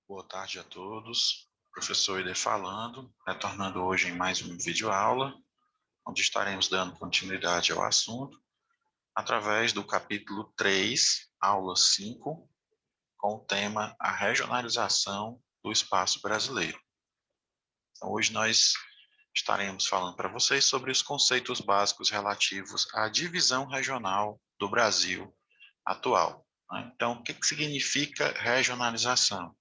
Boa tarde a todos. Professor Eder falando, retornando hoje em mais uma videoaula, onde estaremos dando continuidade ao assunto, através do capítulo 3, aula 5, com o tema A Regionalização do Espaço Brasileiro. Então, hoje nós estaremos falando para vocês sobre os conceitos básicos relativos à divisão regional do Brasil atual. Então, o que significa regionalização?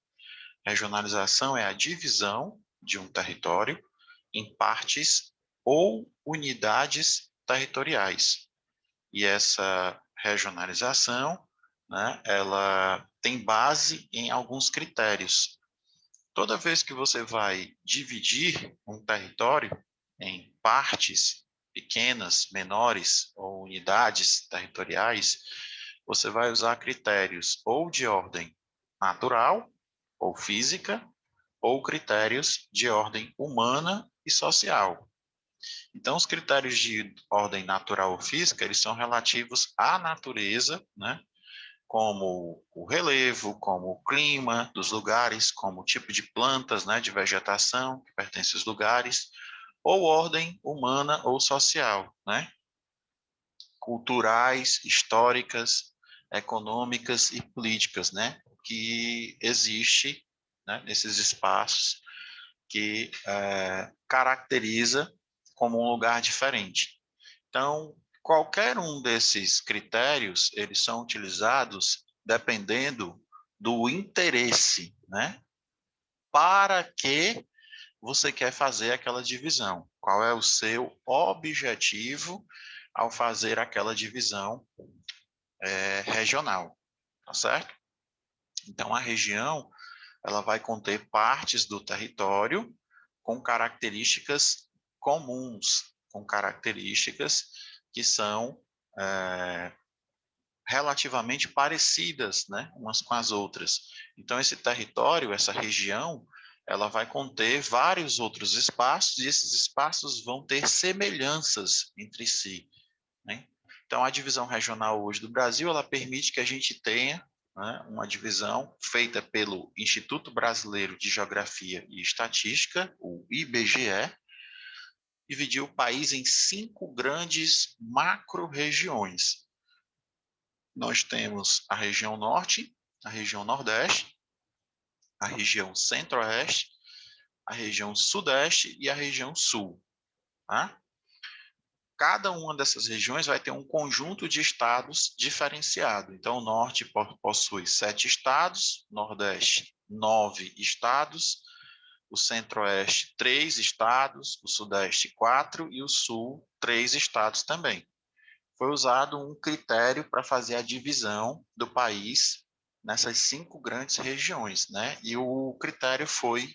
Regionalização é a divisão de um território em partes ou unidades territoriais. E essa regionalização, né, ela tem base em alguns critérios. Toda vez que você vai dividir um território em partes pequenas, menores ou unidades territoriais, você vai usar critérios ou de ordem natural ou física, ou critérios de ordem humana e social. Então, os critérios de ordem natural ou física, eles são relativos à natureza, né? Como o relevo, como o clima dos lugares, como o tipo de plantas, né, de vegetação que pertence aos lugares, ou ordem humana ou social, né? Culturais, históricas, econômicas e políticas, né? Que existe, né, nesses espaços que caracteriza como um lugar diferente. Então, qualquer um desses critérios, eles são utilizados dependendo do interesse, né? Para que você quer fazer aquela divisão? Qual é o seu objetivo ao fazer aquela divisão regional, tá certo? Então, a região, ela vai conter partes do território com características comuns, com características que são relativamente parecidas, né, umas com as outras. Então, esse território, essa região, ela vai conter vários outros espaços e esses espaços vão ter semelhanças entre si, né? Então, a divisão regional hoje do Brasil, ela permite que a gente tenha, né, uma divisão feita pelo Instituto Brasileiro de Geografia e Estatística, o IBGE, dividiu o país em 5 grandes macro-regiões. Nós temos a região norte, a região nordeste, a região centro-oeste, a região sudeste e a região sul. Tá? Cada uma dessas regiões vai ter um conjunto de estados diferenciado. Então, o norte possui 7 estados, nordeste 9 estados, o centro-oeste 3 estados, o sudeste 4 e o sul 3 estados também. Foi usado um critério para fazer a divisão do país nessas 5 grandes regiões, né? E o critério foi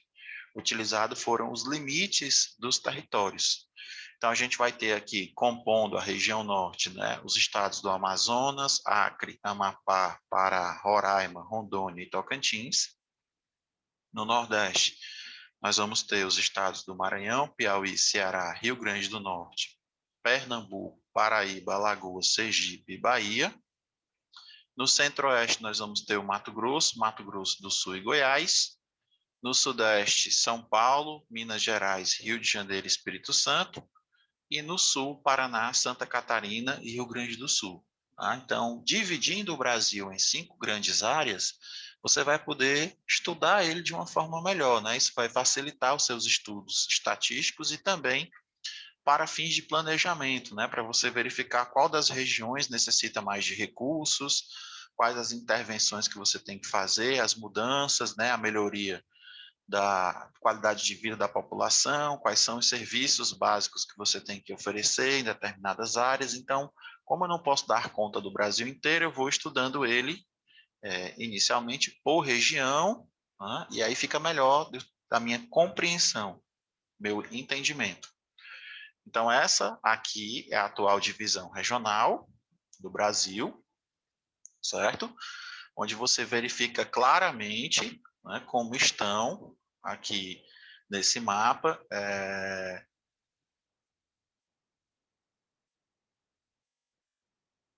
utilizado foram os limites dos territórios. Então, a gente vai ter aqui, compondo a região norte, né, os estados do Amazonas, Acre, Amapá, Pará, Roraima, Rondônia e Tocantins. No nordeste, nós vamos ter os estados do Maranhão, Piauí, Ceará, Rio Grande do Norte, Pernambuco, Paraíba, Alagoas, Sergipe e Bahia. No centro-oeste, nós vamos ter o Mato Grosso do Sul e Goiás. No sudeste, São Paulo, Minas Gerais, Rio de Janeiro e Espírito Santo. E no sul, Paraná, Santa Catarina e Rio Grande do Sul. Tá? Então, dividindo o Brasil em 5 grandes áreas, você vai poder estudar ele de uma forma melhor, né? Isso vai facilitar os seus estudos estatísticos e também para fins de planejamento, né? Para você verificar qual das regiões necessita mais de recursos, quais as intervenções que você tem que fazer, as mudanças, né? A melhoria da qualidade de vida da população, quais são os serviços básicos que você tem que oferecer em determinadas áreas. Então, como eu não posso dar conta do Brasil inteiro, eu vou estudando ele inicialmente por região, né, e aí fica melhor da minha compreensão, meu entendimento. Então, essa aqui é a atual divisão regional do Brasil, certo? Onde você verifica claramente, né, como estão aqui nesse mapa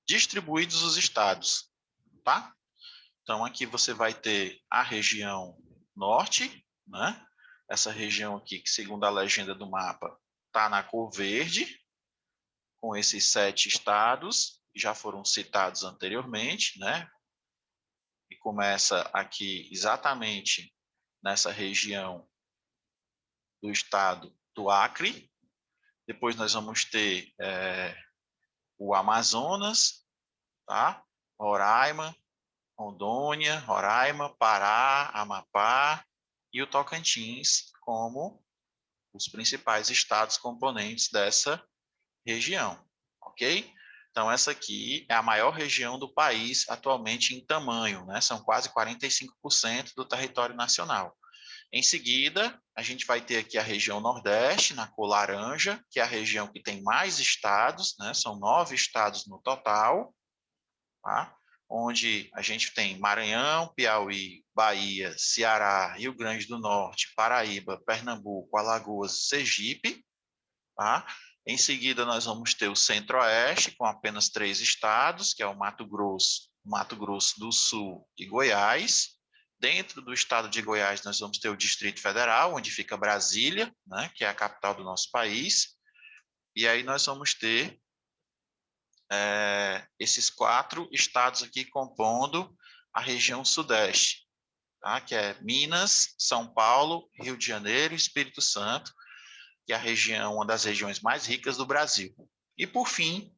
distribuídos os estados, tá? Então, aqui você vai ter a região norte, né? Essa região aqui, que segundo a legenda do mapa, está na cor verde, com esses 7 estados, que já foram citados anteriormente, né? E começa aqui exatamente nessa região do estado do Acre. Depois nós vamos ter o Amazonas, tá? Roraima, Rondônia, Roraima, Pará, Amapá e o Tocantins como os principais estados componentes dessa região, ok? Então, essa aqui é a maior região do país atualmente em tamanho, né? São quase 45% do território nacional. Em seguida, a gente vai ter aqui a região Nordeste, na cor laranja, que é a região que tem mais estados, né? São 9 estados no total, tá? Onde a gente tem Maranhão, Piauí, Bahia, Ceará, Rio Grande do Norte, Paraíba, Pernambuco, Alagoas, Sergipe, tá? Em seguida, nós vamos ter o Centro-Oeste, com apenas 3 estados, que é o Mato Grosso do Sul e Goiás. Dentro do estado de Goiás, nós vamos ter o Distrito Federal, onde fica Brasília, né, que é a capital do nosso país. E aí nós vamos ter esses 4 estados aqui compondo a região Sudeste, tá? Que é Minas, São Paulo, Rio de Janeiro e Espírito Santo, que é a região, uma das regiões mais ricas do Brasil. E, por fim,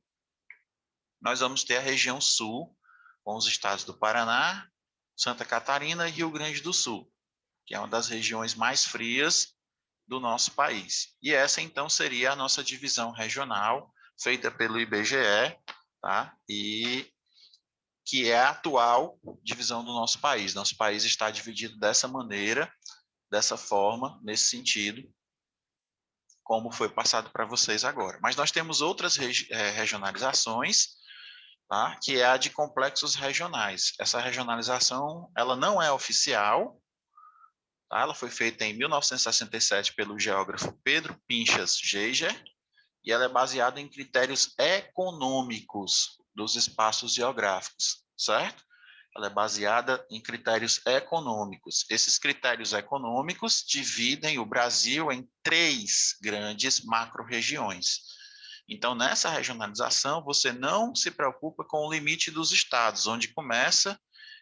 nós vamos ter a região Sul, com os estados do Paraná, Santa Catarina e Rio Grande do Sul, que é uma das regiões mais frias do nosso país. E essa, então, seria a nossa divisão regional, feita pelo IBGE, tá? E que é a atual divisão do nosso país. Nosso país está dividido dessa maneira, dessa forma, nesse sentido, como foi passado para vocês agora. Mas nós temos outras regionalizações, tá? Que é a de complexos regionais. Essa regionalização, ela não é oficial, tá? Ela foi feita em 1967 pelo geógrafo Pedro Pinchas Geiger, e ela é baseada em critérios econômicos dos espaços geográficos, certo? Ela é baseada em critérios econômicos. Esses critérios econômicos dividem o Brasil em 3 grandes macro-regiões. Então, nessa regionalização, você não se preocupa com o limite dos estados, onde começa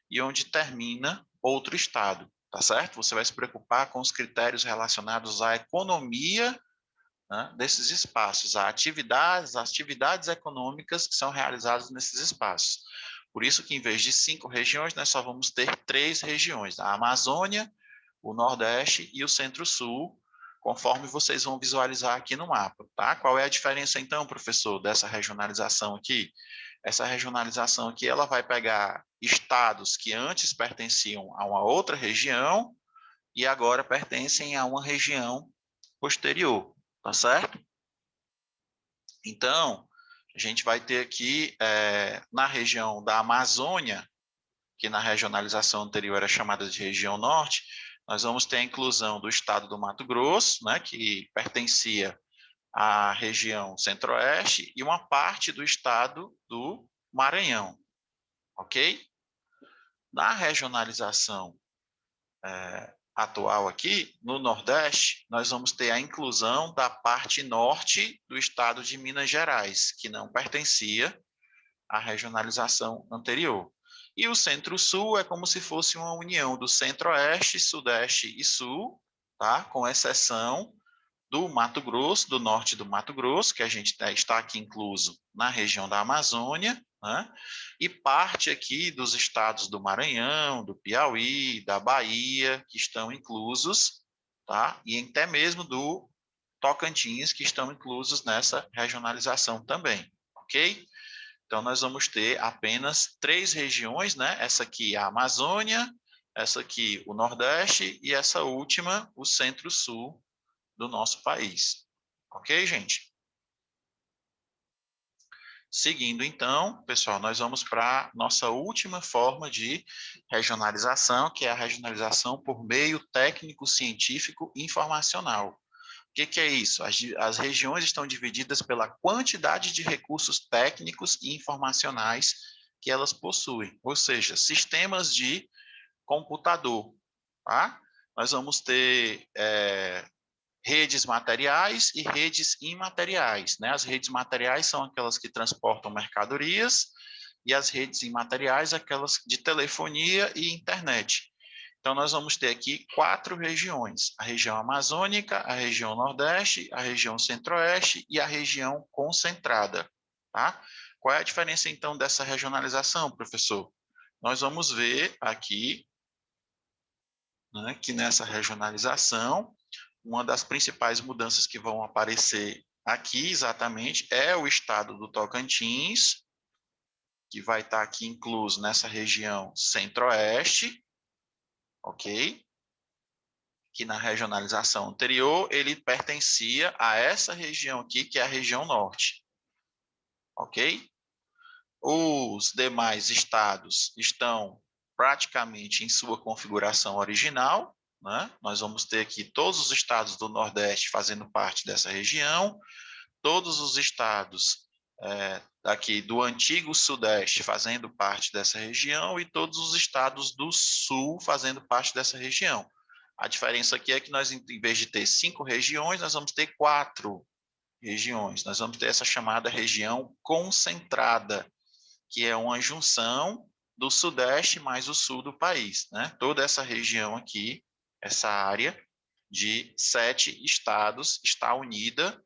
e onde termina outro estado, tá certo? Você vai se preocupar com os critérios relacionados à economia, né, desses espaços, as atividades econômicas que são realizadas nesses espaços. Por isso que, em vez de 5 regiões, nós só vamos ter 3 regiões, a Amazônia, o Nordeste e o Centro-Sul, conforme vocês vão visualizar aqui no mapa. Tá? Qual é a diferença, então, professor, dessa regionalização aqui? Essa regionalização aqui, ela vai pegar estados que antes pertenciam a uma outra região e agora pertencem a uma região posterior, tá certo? Então, a gente vai ter aqui, na região da Amazônia, que na regionalização anterior era chamada de região norte, nós vamos ter a inclusão do estado do Mato Grosso, né, que pertencia à região centro-oeste, e uma parte do estado do Maranhão, ok? Na regionalização atual aqui, no Nordeste, nós vamos ter a inclusão da parte norte do estado de Minas Gerais, que não pertencia à regionalização anterior. E o Centro-Sul é como se fosse uma união do Centro-Oeste, Sudeste e Sul, tá? Com exceção do Mato Grosso, do norte do Mato Grosso, que a gente está aqui incluso na região da Amazônia, né? E parte aqui dos estados do Maranhão, do Piauí, da Bahia, que estão inclusos, tá? E até mesmo do Tocantins, que estão inclusos nessa regionalização também, ok? Então, nós vamos ter apenas 3 regiões, né? Essa aqui, a Amazônia, essa aqui, o Nordeste, e essa última, o Centro-Sul do nosso país. Ok, gente? Seguindo, então, pessoal, nós vamos para a nossa última forma de regionalização, que é a regionalização por meio técnico-científico informacional. O que é isso? As regiões estão divididas pela quantidade de recursos técnicos e informacionais que elas possuem, ou seja, sistemas de computador, tá? nós vamos ter redes materiais e redes imateriais, né? As redes materiais são aquelas que transportam mercadorias e as redes imateriais, aquelas de telefonia e internet. Então, nós vamos ter aqui 4 regiões: a região amazônica, a região nordeste, a região centro-oeste e a região concentrada, tá? Qual é a diferença, então, dessa regionalização, professor? Nós vamos ver aqui, né, que nessa regionalização, uma das principais mudanças que vão aparecer aqui, exatamente, é o estado do Tocantins, que vai estar aqui incluso nessa região centro-oeste, ok? Que na regionalização anterior ele pertencia a essa região aqui, que é a região norte, ok? Os demais estados estão praticamente em sua configuração original, né? Nós vamos ter aqui todos os estados do Nordeste fazendo parte dessa região, todos os estados aqui do antigo Sudeste fazendo parte dessa região e todos os estados do Sul fazendo parte dessa região. A diferença aqui é que nós, em vez de ter 5 regiões, nós vamos ter 4 regiões. Nós vamos ter essa chamada região concentrada, que é uma junção do Sudeste mais o Sul do país, né? Toda essa região aqui, essa área de 7 estados está unida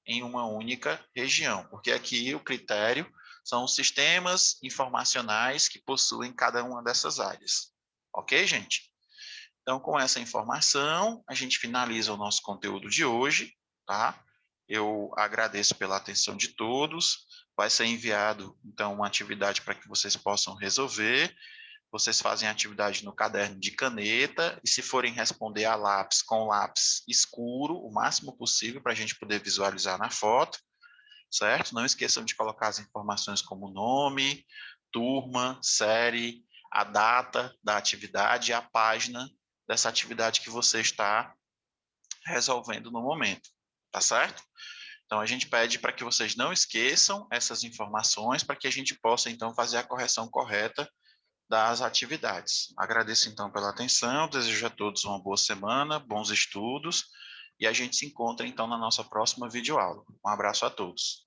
em uma única região, porque aqui o critério são os sistemas informacionais que possuem cada uma dessas áreas. Ok, gente? Então, com essa informação, a gente finaliza o nosso conteúdo de hoje, tá? Eu agradeço pela atenção de todos. Vai ser enviado, então, uma atividade para que vocês possam resolver. Vocês fazem a atividade no caderno de caneta e, se forem responder a lápis, com lápis escuro, o máximo possível, para a gente poder visualizar na foto, certo? Não esqueçam de colocar as informações como nome, turma, série, a data da atividade e a página dessa atividade que você está resolvendo no momento, tá certo? Então, a gente pede para que vocês não esqueçam essas informações para que a gente possa, então, fazer a correção correta das atividades. Agradeço, então, pela atenção, desejo a todos uma boa semana, bons estudos, e a gente se encontra, então, na nossa próxima videoaula. Um abraço a todos.